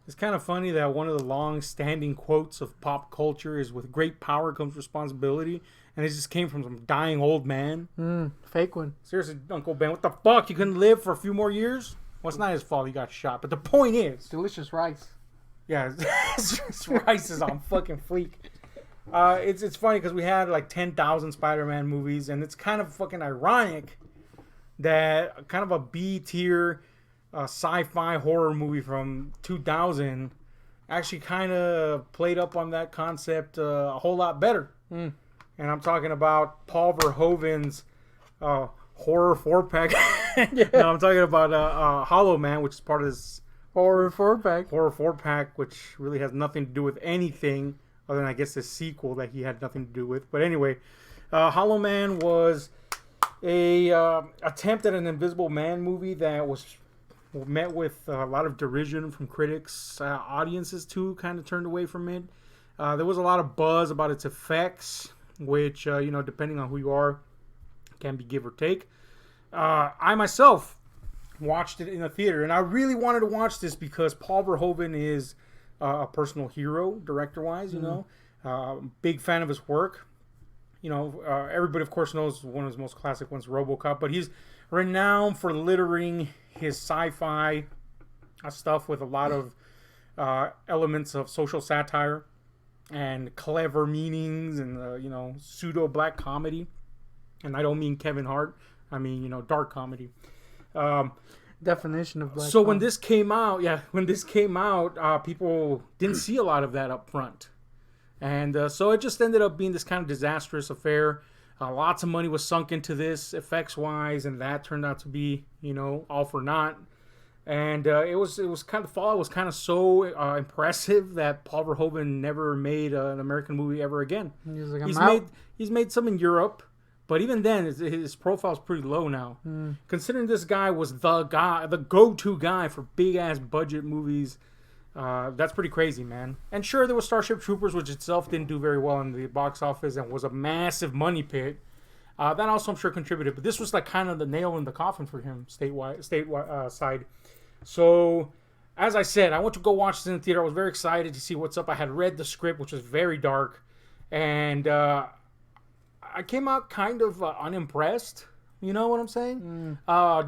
It's kind of funny that one of the long-standing quotes of pop culture is "With great power comes responsibility," and it just came from some dying old man. Fake one. Seriously, Uncle Ben, what the fuck? You couldn't live for a few more years? Well, it's not his fault he got shot, but the point is, Delicious rice. yeah, his rice is on fucking fleek. It's funny because we had like 10,000 Spider-Man movies, and it's kind of fucking ironic that kind of a B tier sci-fi horror movie from 2000 actually kind of played up on that concept a whole lot better. And I'm talking about Paul Verhoeven's horror 4-pack. No, I'm talking about Hollow Man, which is part of this Horror 4-pack. horror 4-pack, which really has nothing to do with anything other than, I guess, the sequel that he had nothing to do with. But anyway, Hollow Man was a attempt at an Invisible Man movie that was met with a lot of derision from critics. Audiences, too, kind of turned away from it. There was a lot of buzz about its effects, which, depending on who you are, can be give or take. I myself watched it in a theater, and I really wanted to watch this because Paul Verhoeven is a personal hero, director-wise, big fan of his work. Everybody, of course, knows one of his most classic ones, RoboCop, but he's renowned for littering his sci-fi stuff with a lot of elements of social satire and clever meanings and, pseudo-black comedy. And I don't mean Kevin Hart. I mean, dark comedy. Definition of black So comedy. when this came out, people didn't see a lot of that up front. And so it just ended up being this kind of disastrous affair. Lots of money was sunk into this, effects-wise, and that turned out to be, all for naught. And it was kind of, the fallout was kind of so impressive that Paul Verhoeven never made an American movie ever again. He's like, He's made some in Europe, but even then, his profile's pretty low now. Considering this guy was the go-to guy for big-ass budget movies, that's pretty crazy, man. And sure, there was Starship Troopers, which itself didn't do very well in the box office and was a massive money pit. That also, I'm sure, contributed. But this was like kind of the nail in the coffin for him, stateside. So, as I said, I went to go watch this in the theater. I was very excited to see what's up. I had read the script, which was very dark. And I came out kind of unimpressed. You know what I'm saying?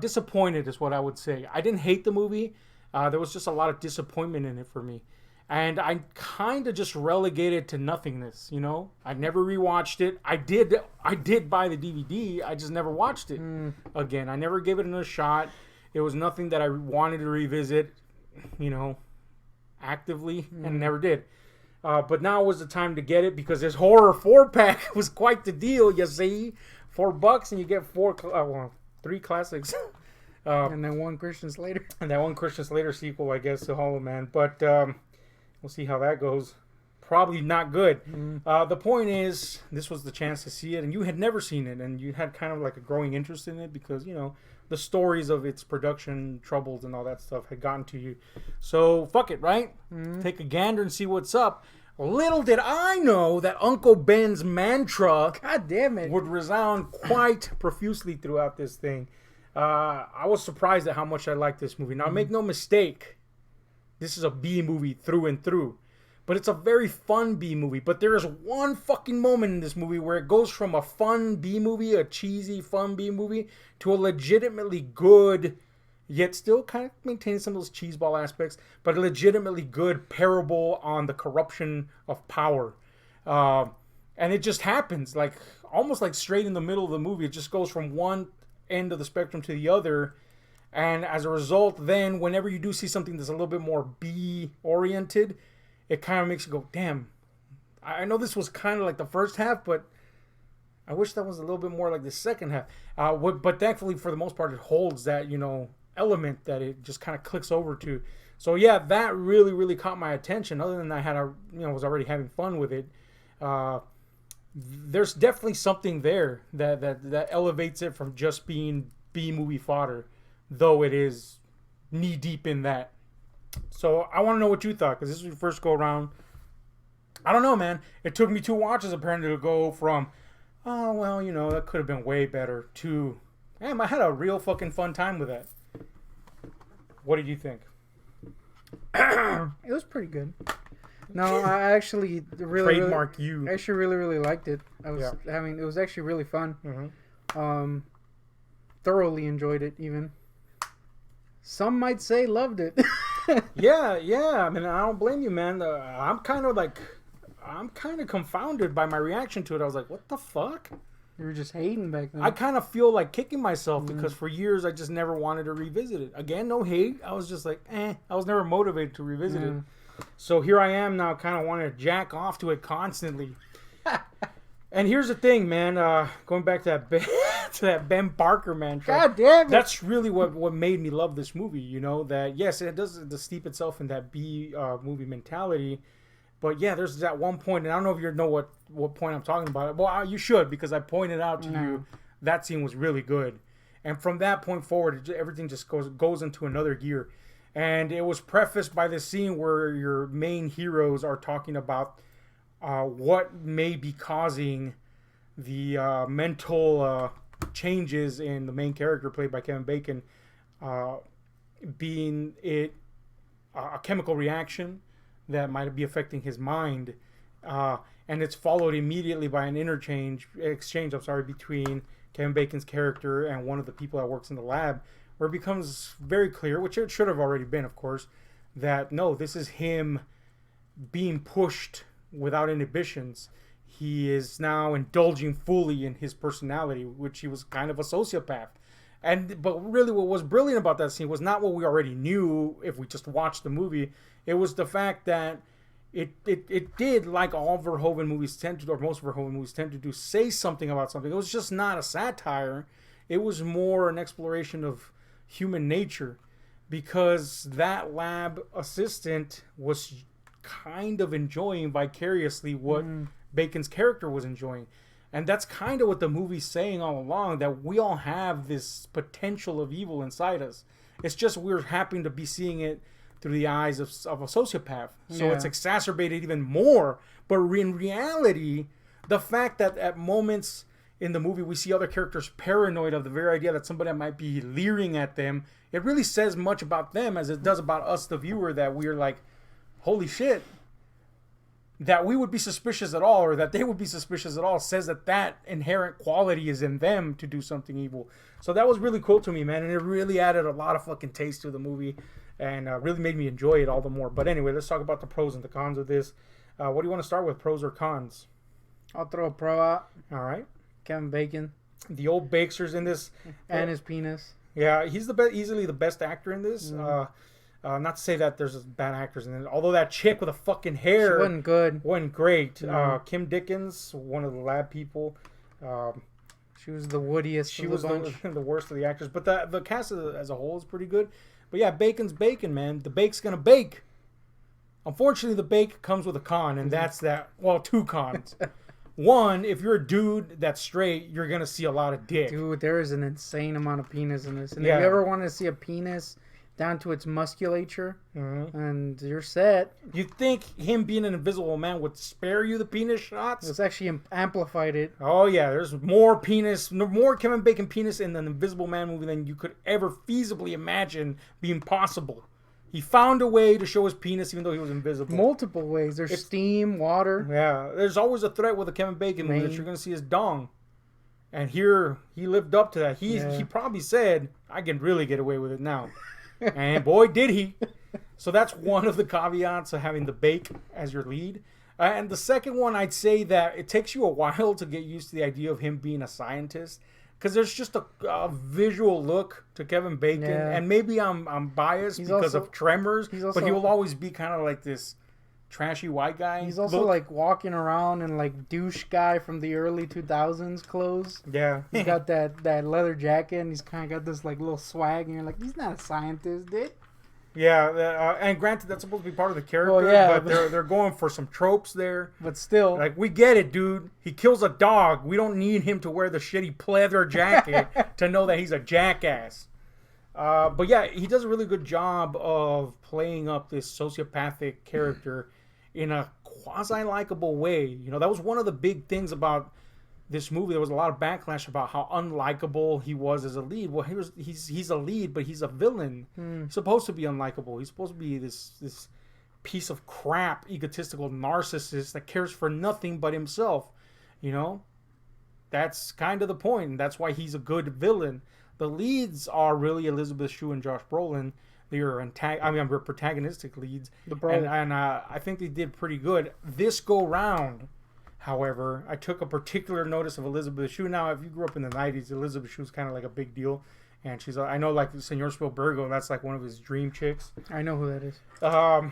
Disappointed is what I would say. I didn't hate the movie. There was just a lot of disappointment in it for me. And I kind of just relegated to nothingness, I never rewatched it. I did buy the DVD. I just never watched it again. I never gave it another shot. It was nothing that I wanted to revisit, actively, and never did. But now was the time to get it because this horror 4-pack was quite the deal, you see. $4 and you get 3 classics. and then one Christian Slater. And that one Christian Slater sequel, I guess, to Hollow Man. But we'll see how that goes. Probably not good. The point is, this was the chance to see it, and you had never seen it, and you had kind of like a growing interest in it because, the stories of its production troubles and all that stuff had gotten to you. So, fuck it, right? Take a gander and see what's up. Little did I know that Uncle Ben's mantra, God damn it, would resound quite profusely throughout this thing. I was surprised at how much I liked this movie. Now, make no mistake, this is a B movie through and through. But it's a very fun B movie. But there is one fucking moment in this movie where it goes from a fun B movie, a cheesy, fun B movie, to a legitimately good, yet still kind of maintaining some of those cheeseball aspects, but a legitimately good parable on the corruption of power. And it just happens, like almost like straight in the middle of the movie. It just goes from one end of the spectrum to the other. And as a result, then, whenever you do see something that's a little bit more B-oriented, it kind of makes you go, damn, I know this was kind of like the first half, but I wish that was a little bit more like the second half. But thankfully, for the most part, it holds that, element that it just kind of clicks over to. So, yeah, that really, really caught my attention. Other than I was already having fun with it. There's definitely something there that elevates it from just being B-movie fodder, though it is knee-deep in that. So I want to know what you thought, because this was your first go around. I don't know, man. It took me 2 watches apparently to go from, oh, well, that could have been way better, to, damn, I had a real fucking fun time with that. What did you think? It was pretty good. No, I actually Trademark really, you. I actually really liked it. It Yeah. was actually really fun. Mm-hmm. Thoroughly enjoyed it. Even some might say loved it. Yeah. I mean, I don't blame you, man. I'm kind of confounded by my reaction to it. I was like, what the fuck? You were just hating back then. I kind of feel like kicking myself because for years I just never wanted to revisit it. Again, no hate. I was just like, I was never motivated to revisit it. So here I am now, kind of wanting to jack off to it constantly. And here's the thing, man. Going back to that Ben Parker, man. God damn it. That's really what made me love this movie. You know that yes, it does steep itself in that B movie mentality. But yeah, there's that one point, and I don't know if you know what point I'm talking about. Well, you should, because I pointed out to you that scene was really good. And from that point forward, everything just goes into another gear. And it was prefaced by this scene where your main heroes are talking about what may be causing the mental changes in the main character played by Kevin Bacon, being a chemical reaction that might be affecting his mind, and it's followed immediately by an exchange between Kevin Bacon's character and one of the people that works in the lab, where it becomes very clear, which it should have already been, of course, that no, this is him being pushed without inhibitions. He is now indulging fully in his personality, which he was kind of a sociopath. But really what was brilliant about that scene was not what we already knew if we just watched the movie. It was the fact that it did, like all Verhoeven movies tend to, or most Verhoeven movies tend to do, say something about something. It was just not a satire. It was more an exploration of human nature, because that lab assistant was kind of enjoying vicariously what Bacon's character was enjoying. And that's kind of what the movie's saying all along, that we all have this potential of evil inside us. It's just we're happy to be seeing it through the eyes of a sociopath. So it's exacerbated even more. But in reality, the fact that at moments in the movie we see other characters paranoid of the very idea that somebody might be leering at them, it really says much about them as it does about us, the viewer, that we're like, holy shit. That we would be suspicious at all, or that they would be suspicious at all, says that inherent quality is in them to do something evil. So that was really cool to me, man, and it really added a lot of fucking taste to the movie, and really made me enjoy it all the more. But anyway, let's talk about the pros and the cons of this. What do you want to start with, pros or cons? I'll throw a pro out. All right. Kevin Bacon. The old Baker's in this. And his penis. Yeah, he's easily the best actor in this. Not to say that there's bad actors in it. Although that chick with the fucking hair... She wasn't good. Wasn't great. Kim Dickens, one of the lab people. She was the woodiest. She was the worst of the actors. But the cast as a whole is pretty good. But yeah, Bacon's bacon, man. The bake's gonna bake. Unfortunately, the bake comes with a con, and that's that... Well, two cons. One, if you're a dude that's straight, you're gonna see a lot of dick. Dude, there is an insane amount of penis in this. And if you ever want to see a penis down to its musculature, and you're set. You'd think him being an invisible man would spare you the penis shots? It's actually amplified it. Oh yeah, there's more Kevin Bacon penis in an Invisible Man movie than you could ever feasibly imagine being possible. He found a way to show his penis even though he was invisible. Multiple ways. There's steam, water. Yeah, there's always a threat with a Kevin Bacon movie that you're going to see his dong. And here, he lived up to that. He probably said, I can really get away with it now. And boy, did he. So that's one of the caveats of having the bake as your lead. And the second one, I'd say that it takes you a while to get used to the idea of him being a scientist. Because there's just a visual look to Kevin Bacon. Yeah. And maybe I'm biased because of Tremors. But he will always be kind of like this trashy white guy. He's also like walking around in like douche guy from the early 2000s clothes. Yeah. He's got that leather jacket and he's kind of got this like little swag. And you're like, he's not a scientist, dude. Yeah, and granted, that's supposed to be part of the character, but they're going for some tropes there. But still, like, we get it, dude. He kills a dog. We don't need him to wear the shitty pleather jacket to know that he's a jackass. But yeah, he does a really good job of playing up this sociopathic character in a quasi-likable way. You know, that was one of the big things about this movie, there was a lot of backlash about how unlikable he was as a lead. Well, he's a lead, but he's a villain. He's supposed to be unlikable. He's supposed to be this piece of crap, egotistical narcissist that cares for nothing but himself. You know, that's kind of the point, and that's why he's a good villain. The leads are really Elizabeth Shue and Josh Brolin. They're protagonistic leads, and I think they did pretty good. This go round, however, I took a particular notice of Elizabeth Shue. Now, if you grew up in the '90s, Elizabeth Shue's kind of like a big deal, and I know like Senor Spielbergo, that's like one of his dream chicks. I know who that is. I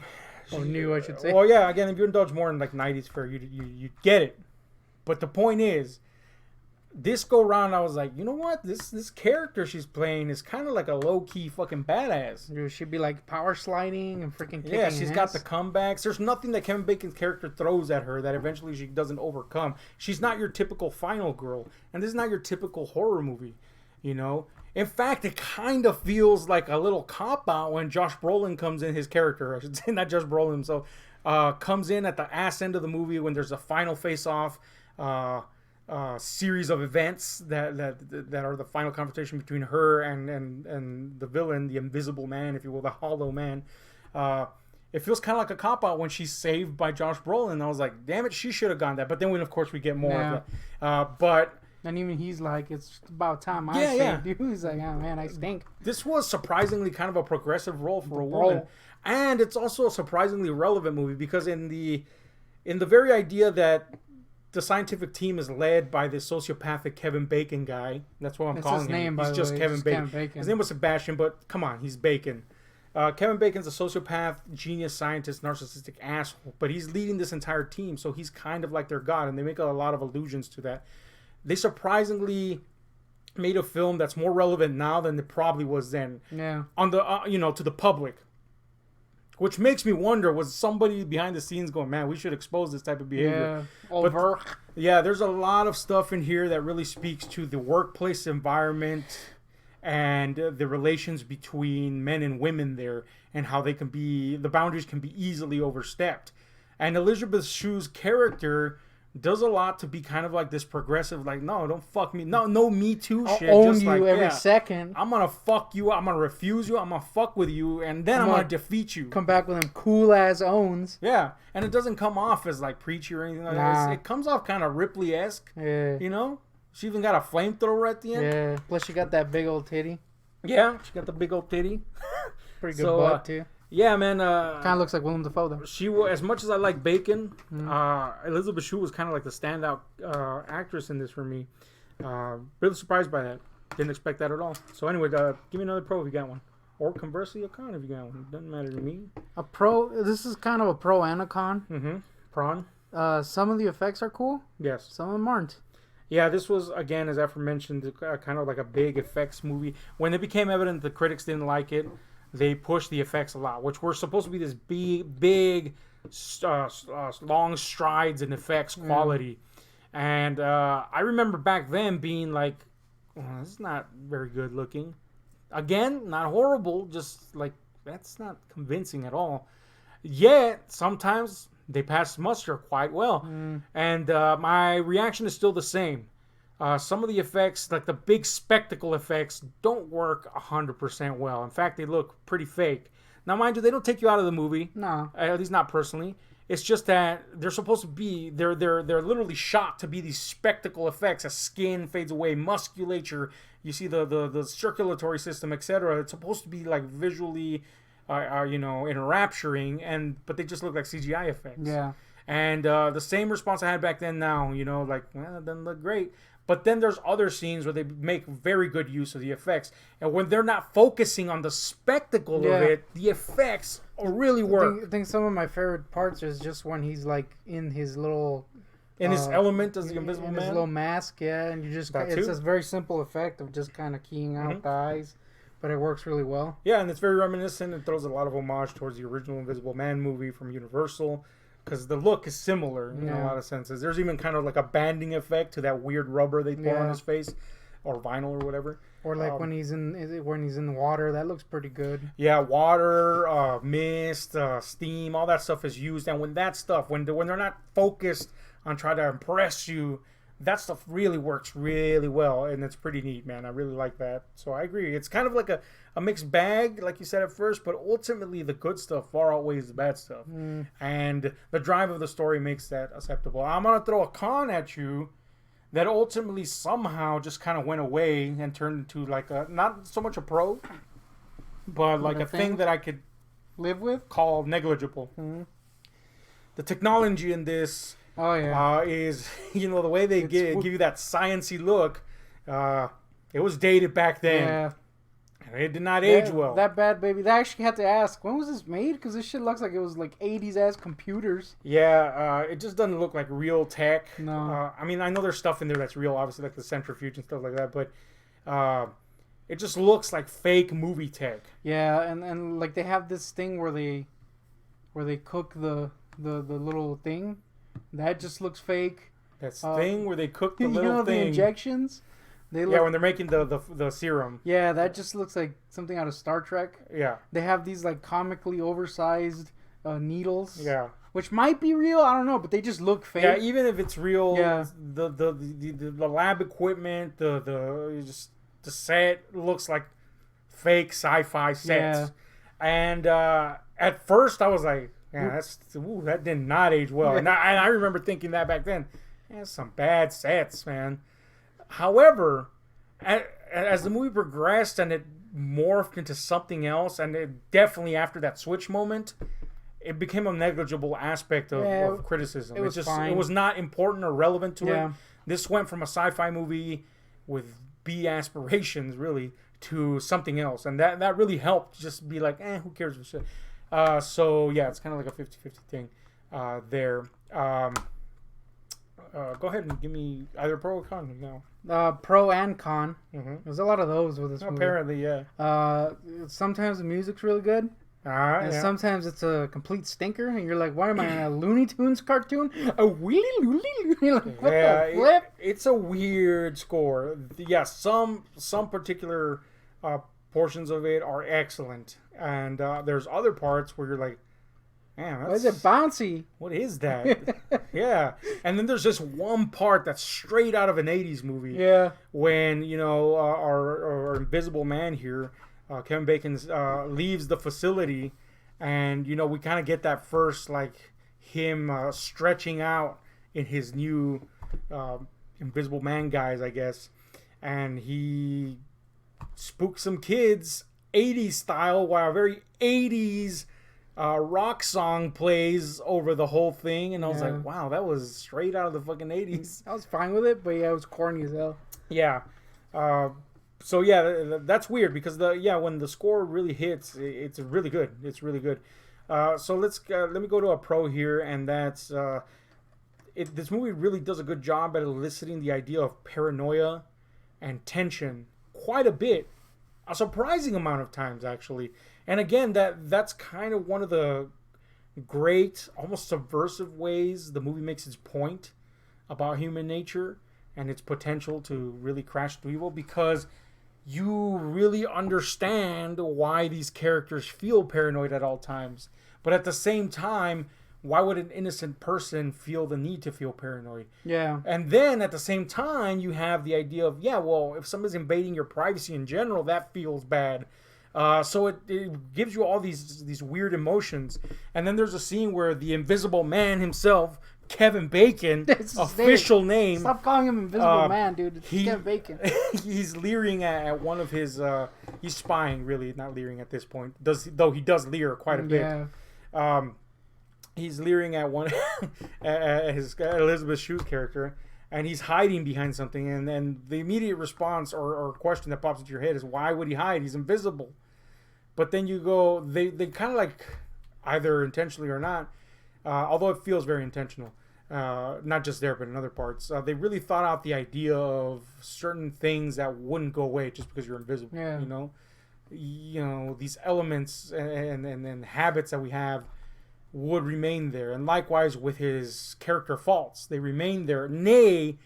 should say. Well, yeah. Again, if you indulge more in like '90s fare, you get it. But the point is, this go round, I was like, you know what? This character she's playing is kind of like a low key fucking badass. She'd be like power sliding and freaking kicking she's got the comebacks. There's nothing that Kevin Bacon's character throws at her that eventually she doesn't overcome. She's not your typical final girl, and this is not your typical horror movie, you know. In fact, it kind of feels like a little cop out when Josh Brolin comes in. His character, I should say, not Josh Brolin himself, comes in at the ass end of the movie when there's a final face off. Series of events that are the final confrontation between her and the villain, the Invisible Man, if you will, the Hollow Man. It feels kind of like a cop out when she's saved by Josh Brolin. I was like, damn it, she should have gone that. But then of course we get more of that. But and even he's like, it's about time I saved you. He's like, oh man, I stink. This was surprisingly kind of a progressive role for a woman, and it's also a surprisingly relevant movie because in the very idea that the scientific team is led by this sociopathic Kevin Bacon guy. That's what I'm calling him. He's just Kevin Bacon. His name was Sebastian, but come on, he's Bacon. Kevin Bacon's a sociopath, genius, scientist, narcissistic asshole, but he's leading this entire team, so he's kind of like their god, and they make a lot of allusions to that. They surprisingly made a film that's more relevant now than it probably was then. Yeah. On the to the public. Which makes me wonder, was somebody behind the scenes going, man, we should expose this type of behavior. Yeah, there's a lot of stuff in here that really speaks to the workplace environment and the relations between men and women there and how the boundaries can be easily overstepped. And Elizabeth Shue's character does a lot to be kind of like this progressive, like, no, don't fuck me. No Me Too shit. I'll own you every second. I'm going to fuck you. I'm going to refuse you. I'm going to fuck with you. And then I'm going to defeat you. Come back with them cool-ass owns. Yeah. And it doesn't come off as, like, preachy or anything like that. It comes off kind of Ripley-esque. Yeah. You know? She even got a flamethrower at the end. Yeah. Plus, she got that big old titty. Yeah. She got the big old titty. Pretty good butt, too. Yeah, man. Kind of looks like Willem Dafoe, though. She was, as much as I like Bacon, Elizabeth Shue was kind of like the standout actress in this for me. Really surprised by that. Didn't expect that at all. So anyway, give me another pro if you got one, or conversely a con if you got one. Doesn't matter to me. A pro. This is kind of a pro and a con. Mm-hmm. Prawn. Some of the effects are cool. Yes. Some of them aren't. Yeah, this was, again, as aforementioned, kind of like a big effects movie. When it became evident the critics didn't like it, they pushed the effects a lot, which were supposed to be this big, long strides in effects quality. And I remember back then being like, this is not very good looking. Again, not horrible, just like, that's not convincing at all. Yet, sometimes they pass muster quite well. And my reaction is still the same. Some of the effects, like the big spectacle effects, don't work 100% well. In fact, they look pretty fake. Now, mind you, they don't take you out of the movie. No. At least not personally. It's just that they're supposed to be, they're literally shot to be these spectacle effects. As skin fades away, musculature, you see the circulatory system, etc. It's supposed to be like visually, enrapturing, but they just look like CGI effects. Yeah. And the same response I had back then now, like, well, it doesn't look great. But then there's other scenes where they make very good use of the effects. And when they're not focusing on the spectacle of it, the effects really work. I think some of my favorite parts is just when he's like in his little... In his element as the Invisible Man? In his little mask, and you just... It's this very simple effect of just kind of keying out the eyes. But it works really well. Yeah, and it's very reminiscent. It throws a lot of homage towards the original Invisible Man movie from Universal. Because the look is similar in a lot of senses. There's even kind of like a banding effect to that weird rubber they pour on his face, or vinyl or whatever. Or like when he's in the water, that looks pretty good. Yeah, water, mist, steam, all that stuff is used. And when they're not focused on trying to impress you that stuff really works really well, and it's pretty neat, man. I really like that. So I agree. It's kind of like a mixed bag, like you said at first, but ultimately the good stuff far outweighs the bad stuff. And the drive of the story makes that acceptable. I'm going to throw a con at you that ultimately somehow just kind of went away and turned into like a, not so much a pro, but like a thing that I could live with, call negligible. The technology in this is, you know, the way they give you that sciencey look. It was dated back then. Yeah. It did not age well. That bad baby. They actually had to ask, when was this made? Because this shit looks like it was like 80s ass computers. Yeah, it just doesn't look like real tech. No. I mean, I know there's stuff in there that's real, obviously, like the centrifuge and stuff like that, but it just looks like fake movie tech. Yeah, and like they have this thing where they cook the little thing. That just looks fake. That thing where they cook the little you know, thing. the injections? When they're making the serum. Yeah, that just looks like something out of Star Trek. Yeah. They have these like comically oversized needles. Yeah. Which might be real, I don't know, but they just look fake. Yeah, even if it's real, Yeah. the lab equipment, the set looks like fake sci-fi sets. Yeah. And at first I was like, yeah, that did not age well. Yeah. And I remember thinking that back then. That's some bad sets, man. However, as the movie progressed and it morphed into something else, and it definitely after that switch moment, it became a negligible aspect of criticism. It was not important or relevant to it. This went from a sci-fi movie with B aspirations, really, to something else. And that really helped just be like, who cares? So, yeah, it's kind of like a 50-50 thing there. Go ahead and give me either pro or con now. Pro and con. There's a lot of those with this movie. Apparently, yeah. Sometimes the music's really good. And sometimes it's a complete stinker, and you're like, "Why am I in a Looney Tunes cartoon?" A wheelie loony. You're like, what the flip? It's a weird score. Yeah, some particular portions of it are excellent, and there's other parts where you're like, "Man, why is it bouncy? What is that?" Yeah, and then there's this one part that's straight out of an '80s movie. Yeah, when our Invisible Man here. Kevin Bacon leaves the facility, and we kind of get that first like him stretching out in his new Invisible Man guise, I guess, and he spooks some kids 80s style while a very 80s rock song plays over the whole thing, and I was like, wow, that was straight out of the fucking 80s. I was fine with it, but yeah, it was corny as hell. Yeah. So yeah, that's weird because when the score really hits, it's really good. It's really good. So let me go to a pro here, and that's this movie really does a good job at eliciting the idea of paranoia and tension quite a bit, a surprising amount of times actually. And again, that's kind of one of the great, almost subversive ways the movie makes its point about human nature and its potential to really crash to evil, because you really understand why these characters feel paranoid at all times. But at the same time, why would an innocent person feel the need to feel paranoid? Yeah. And then at the same time, you have the idea of, if somebody's invading your privacy in general, that feels bad. So it gives you all these weird emotions. And then there's a scene where the Invisible Man himself, Kevin Bacon, official name. Stop calling him Invisible Man, dude. It's Kevin Bacon. He's leering at one of his. He's spying, really, not leering at this point. Though he does leer quite a bit. Yeah. He's leering at one at his Elizabeth Shue's character, and he's hiding behind something. And the immediate response or question that pops into your head is, why would he hide? He's invisible. But then you go, they kind of like, either intentionally or not. Although it feels very intentional, not just there, but in other parts. They really thought out the idea of certain things that wouldn't go away just because you're invisible. Yeah. These elements and habits that we have would remain there. And likewise with his character faults, they remain there. Nay,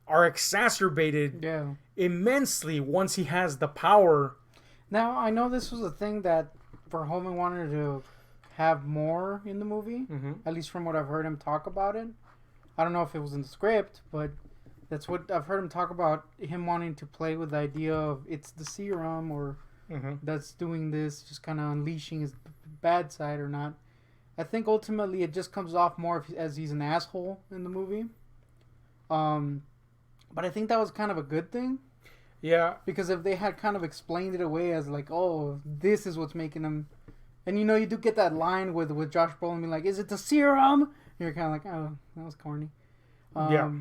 are exacerbated immensely once he has the power. Now, I know this was a thing that Verhoeven wanted to have more in the movie, at least from what I've heard him talk about it. I don't know if it was in the script, but That's what I've heard him talk about, him wanting to play with the idea of it's the serum or that's doing this, just kind of unleashing his bad side or not. I think ultimately it just comes off more as he's an asshole in the movie. But I think that was kind of a good thing. Yeah. Because if they had kind of explained it away as like, oh, this is what's making him... And you know, you do get that line with Josh Brolin being like, is it the serum? And you're kind of like, oh, that was corny. Yeah.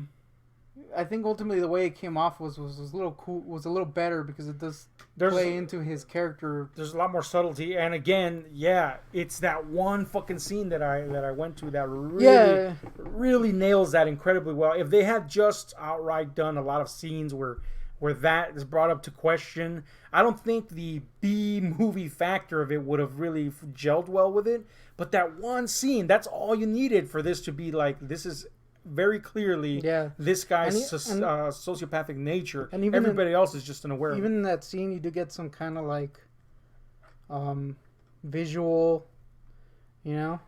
I think ultimately the way it came off was a little cool, was a little better because it does play into his character. There's a lot more subtlety, and again, yeah, it's that one fucking scene that I went to that really nails that incredibly well. If they had just outright done a lot of scenes where that is brought up to question, I don't think the B movie factor of it would have really gelled well with it. But that one scene, that's all you needed for this to be like, this is very clearly this guy's sociopathic nature, and even everybody else is just unaware. Even in that scene, you do get some kind of like visual, you know,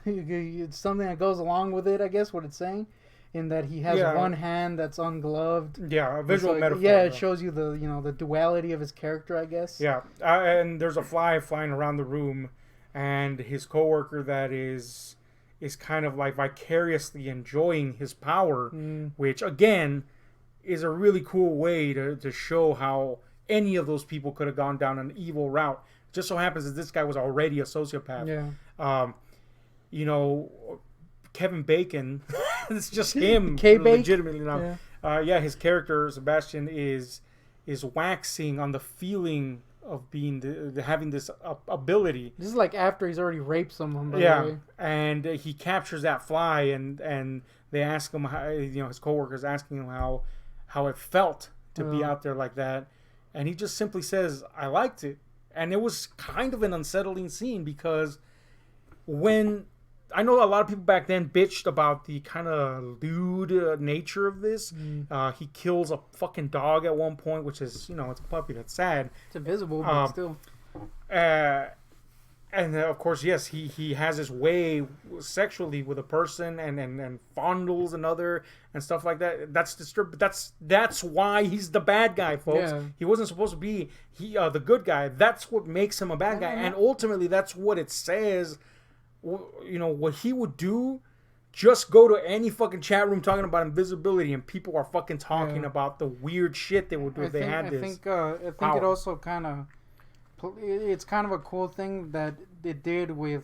it's something that goes along with it, I guess, what it's saying, in that he has one hand that's ungloved. Yeah, a visual metaphor. Yeah, it shows you the duality of his character, I guess. Yeah, and there's a fly flying around the room, and his coworker that is kind of like vicariously enjoying his power, which again is a really cool way to show how any of those people could have gone down an evil route. Just so happens that this guy was already a sociopath. Yeah. You know, Kevin Bacon, it's just him. Legitimately now. Yeah. His character Sebastian is waxing on the feeling of being having this ability. This is like after he's already raped someone. By the way. And he captures that fly, and they ask him how, his coworkers asking him how it felt to be out there like that, and he just simply says, "I liked it." And it was kind of an unsettling scene because when I know a lot of people back then bitched about the kind of lewd nature of this. He kills a fucking dog at one point, which is, it's a puppy. That's sad. It's invisible, but still. And of course, yes, he has his way sexually with a person and fondles another and stuff like that. That's disturbing. That's why he's the bad guy, folks. Yeah. He wasn't supposed to be the good guy. That's what makes him a bad guy, and ultimately, that's what it says. What he would do, just go to any fucking chat room talking about invisibility and people are fucking talking about the weird shit they would do if they had this. I think it also kind of, it's kind of a cool thing that it did with,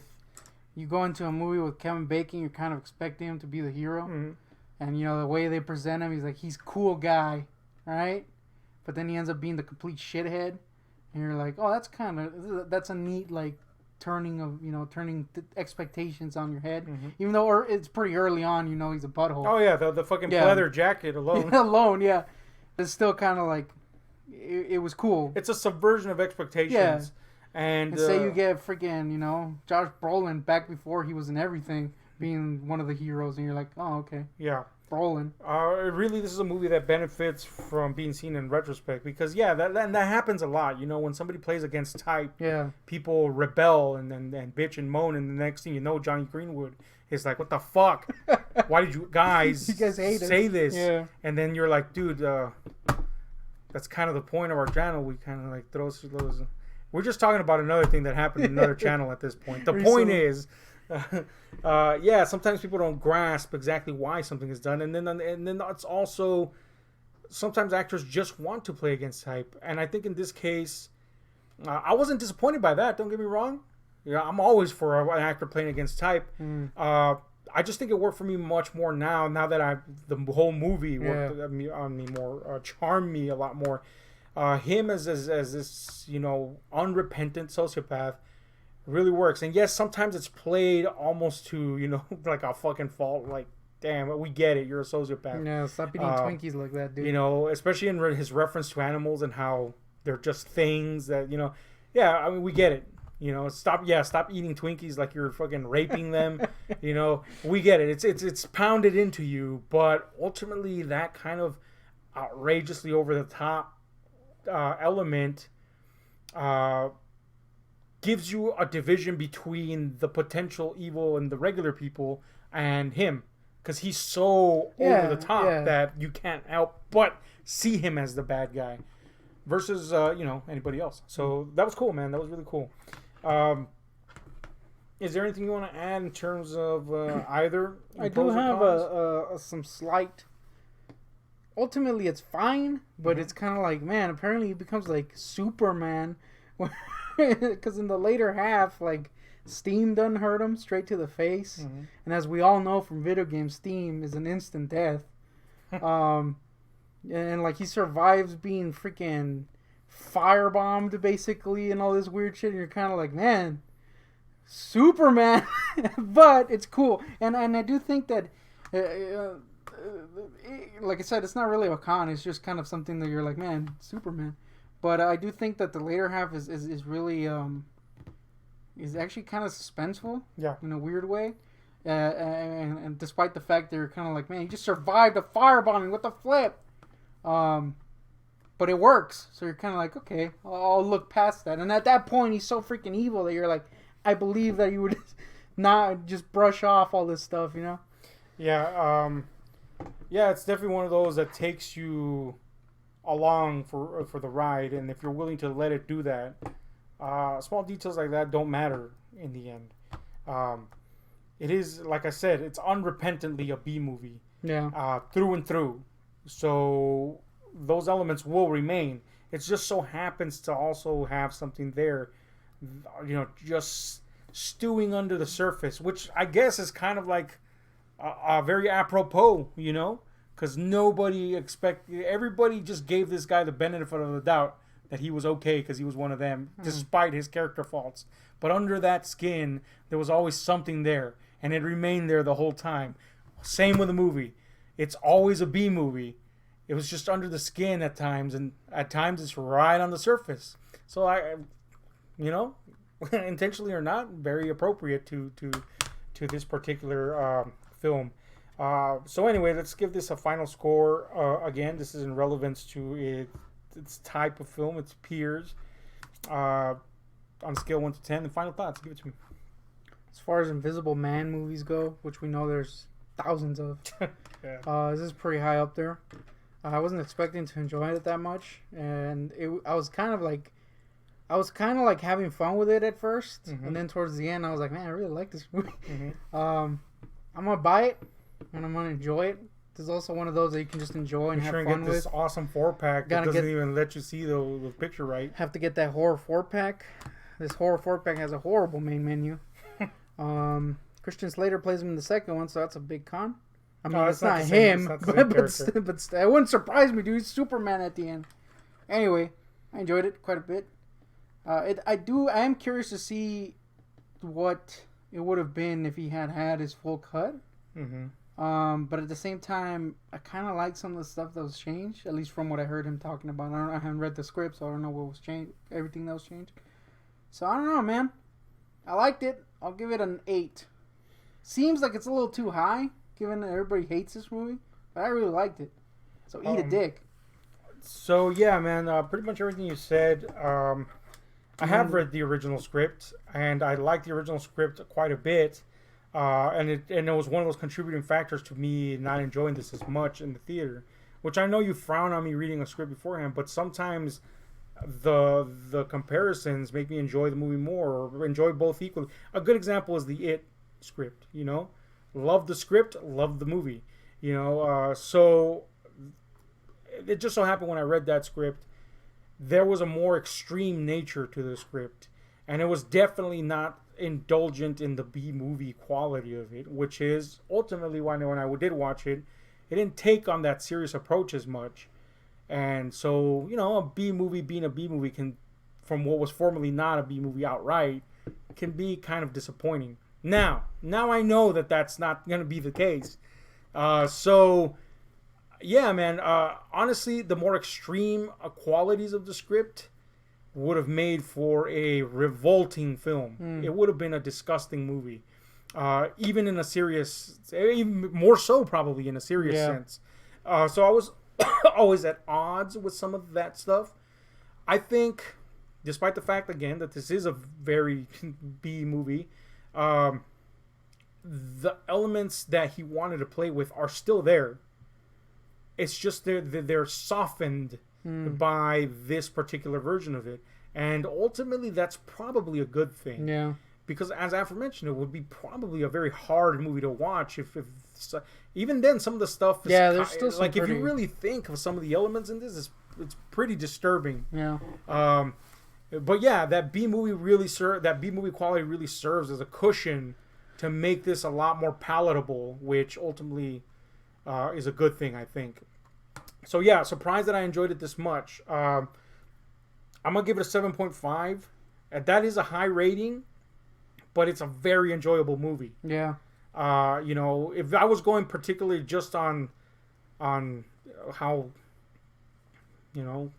you go into a movie with Kevin Bacon, you're kind of expecting him to be the hero. And the way they present him, he's cool guy, right? But then he ends up being the complete shithead. And you're like, oh, that's a neat, like, turning expectations on your head, even though it's pretty early on, he's a butthole. Oh yeah, the fucking leather jacket alone. Yeah, it's still kind of like it was cool. It's a subversion of expectations. And say you get freaking Josh Brolin back before he was in everything being one of the heroes, and you're like, oh okay, yeah. Brolin. Really, this is a movie that benefits from being seen in retrospect because, that happens a lot. When somebody plays against type, people rebel and bitch and moan, and the next thing you know, Johnny Greenwood is like, "What the fuck? Why did you guys say this?" Yeah. And then you're like, "Dude, that's kind of the point of our channel. We kind of like throw those. We're just talking about another thing that happened in another channel at this point. The point is." Sometimes people don't grasp exactly why something is done, and then it's also sometimes actors just want to play against type, and I think in this case, I wasn't disappointed by that. Don't get me wrong. I'm always for an actor playing against type. I just think it worked for me much more now that the whole movie worked on me more, charmed me a lot more. Him as this unrepentant sociopath really works. And yes, sometimes it's played almost to, like a fucking fault. Like, damn, we get it. You're a sociopath. Yeah, stop eating Twinkies like that, dude. Especially in his reference to animals and how they're just things that, yeah, I mean, we get it. Stop eating Twinkies like you're fucking raping them. We get it. It's pounded into you. But ultimately, that kind of outrageously over the top element gives you a division between the potential evil and the regular people and him. because he's so over the top that you can't help but see him as the bad guy versus anybody else. So that was cool, man. That was really cool. Is there anything you want to add in terms of either? I do have some slight. Ultimately, it's fine, but it's kind of like, man, apparently he becomes like Superman. Because in the later half, like, steam doesn't hurt him straight to the face. And as we all know from video games, steam is an instant death. And like, he survives being freaking firebombed, basically, and all this weird shit. And you're kind of like, man, Superman. But it's cool. And I do think that... like I said, it's not really a con. It's just kind of something that you're like, man, Superman. But I do think that the later half is really is actually kind of suspenseful. Yeah. In a weird way. And despite the fact they're kind of like, man, he just survived a firebombing. What the flip? But it works. So you're kind of like, okay, I'll look past that. And at that point, he's so freaking evil that you're like, I believe that you would not just brush off all this stuff, you know? Yeah. Yeah, it's definitely one of those that takes you along for the ride, and if you're willing to let it do that, small details like that don't matter in the end. It is, like I said, it's unrepentantly a B movie. Yeah. Through and through. So those elements will remain. It just so happens to also have something there, just stewing under the surface, which I guess is kind of like very apropos, because everybody just gave this guy the benefit of the doubt that he was okay because he was one of them, despite his character faults. But under that skin, there was always something there, and it remained there the whole time. Same with the movie. It's always a B movie. It was just under the skin at times, and at times it's right on the surface. So intentionally or not, very appropriate to this particular film. So anyway, let's give this a final score. Again, this is in relevance to its type of film, its peers. On a scale 1 to 10, the final thoughts. Give it to me. As far as Invisible Man movies go, which we know there's thousands of, this is pretty high up there. I wasn't expecting to enjoy it that much, and I was kind of like having fun with it at first, and then towards the end, I was like, man, I really like this movie. I'm gonna buy it, and I'm gonna enjoy it. There's also one of those that you can just enjoy and have fun with. This awesome 4-pack that doesn't even let you see the picture right. Have to get that horror 4-pack. This horror 4-pack has a horrible main menu. Christian Slater plays him in the second one, so that's a big con. I mean, it's not him, but it wouldn't surprise me, dude. He's Superman at the end. Anyway, I enjoyed it quite a bit. I am curious to see what it would have been if he had his full cut. But at the same time, I kind of like some of the stuff that was changed, at least from what I heard him talking about. I haven't read the script, so I don't know what was changed, everything that was changed. So I don't know, man. I liked it. I'll give it an 8. Seems like it's a little too high, given that everybody hates this movie, but I really liked it. So eat a dick. So yeah, man, pretty much everything you said. I have read the original script, and I like the original script quite a bit. And it was one of those contributing factors to me not enjoying this as much in the theater, which I know you frown on me reading a script beforehand, but sometimes the comparisons make me enjoy the movie more, or enjoy both equally. A good example is the It script, love the script, love the movie, so it just so happened when I read that script, there was a more extreme nature to the script, and it was definitely not indulgent in the B movie quality of it, which is ultimately why when I did watch it, it didn't take on that serious approach as much. And so, a B movie being a B movie can, from what was formerly not a B movie outright, can be kind of disappointing. Now I know that that's not going to be the case. So, yeah, man, honestly, the more extreme qualities of the script would have made for a revolting film. It would have been a disgusting movie. Even in a serious, even more so probably in a serious sense. So I was always at odds with some of that stuff. I think, despite the fact, again, that this is a very B movie, the elements that he wanted to play with are still there. It's just they're softened by this particular version of it. And ultimately, that's probably a good thing. Yeah. Because as aforementioned, it would be probably a very hard movie to watch if even then some of the stuff is there's still some like if you really think of some of the elements in this, it's pretty disturbing. Yeah. But yeah, that B movie quality really serves as a cushion to make this a lot more palatable, which ultimately is a good thing, I think. So yeah, surprised that I enjoyed it this much. I'm gonna give it a 7.5. That is a high rating, but it's a very enjoyable movie. Yeah. If I was going particularly just on how,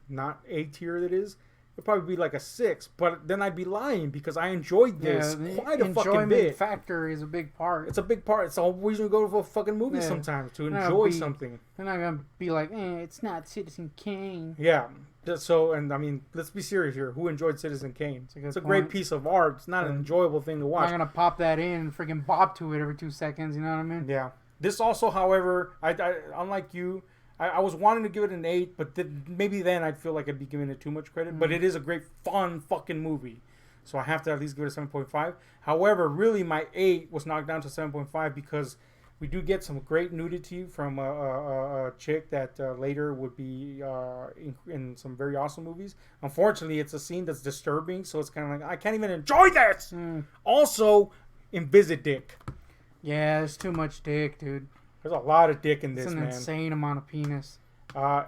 not A tier it is, it'd probably be like a 6. But then I'd be lying because I enjoyed this quite a fucking bit. Enjoyment factor is a big part. It's a big part. It's the whole reason we go to a fucking movie sometimes, to enjoy something. They're not gonna be like, it's not Citizen Kane. Yeah. So, and I mean, let's be serious here. Who enjoyed Citizen Kane? It's a great piece of art. It's not an enjoyable thing to watch. I'm not gonna pop that in and freaking bob to it every 2 seconds. You know what I mean? Yeah. This also, however, I unlike you, I was wanting to give it an 8, but maybe then I'd feel like I'd be giving it too much credit. But it is a great, fun fucking movie. So I have to at least give it a 7.5. However, really my 8 was knocked down to 7.5 because we do get some great nudity from a chick that later would be in some very awesome movies. Unfortunately, it's a scene that's disturbing, so it's kind of like, I can't even enjoy this! Also, Invisit Dick. Yeah, there's too much dick, dude. There's a lot of dick in this, man. It's an insane amount of penis.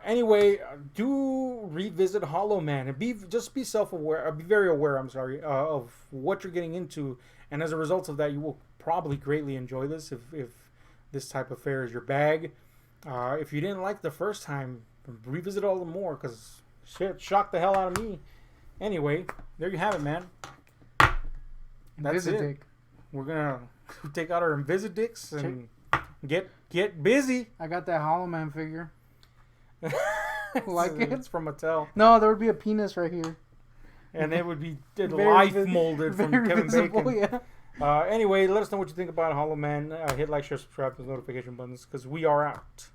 Anyway, do revisit Hollow Man and be self-aware. Be very aware. Of what you're getting into, and as a result of that, you will probably greatly enjoy this if this type of fare is your bag. If you didn't like the first time, revisit all the more because shit shocked the hell out of me. Anyway, there you have it, man. That's it. Dick. We're gonna take out our Invisit Dicks and get busy. I got that Hollow Man figure. Like it? It's from Mattel. No, there would be a penis right here. And it would be molded from Kevin Bacon. Yeah. Anyway, let us know what you think about Hollow Man. Hit like, share, subscribe, those notification buttons because we are out.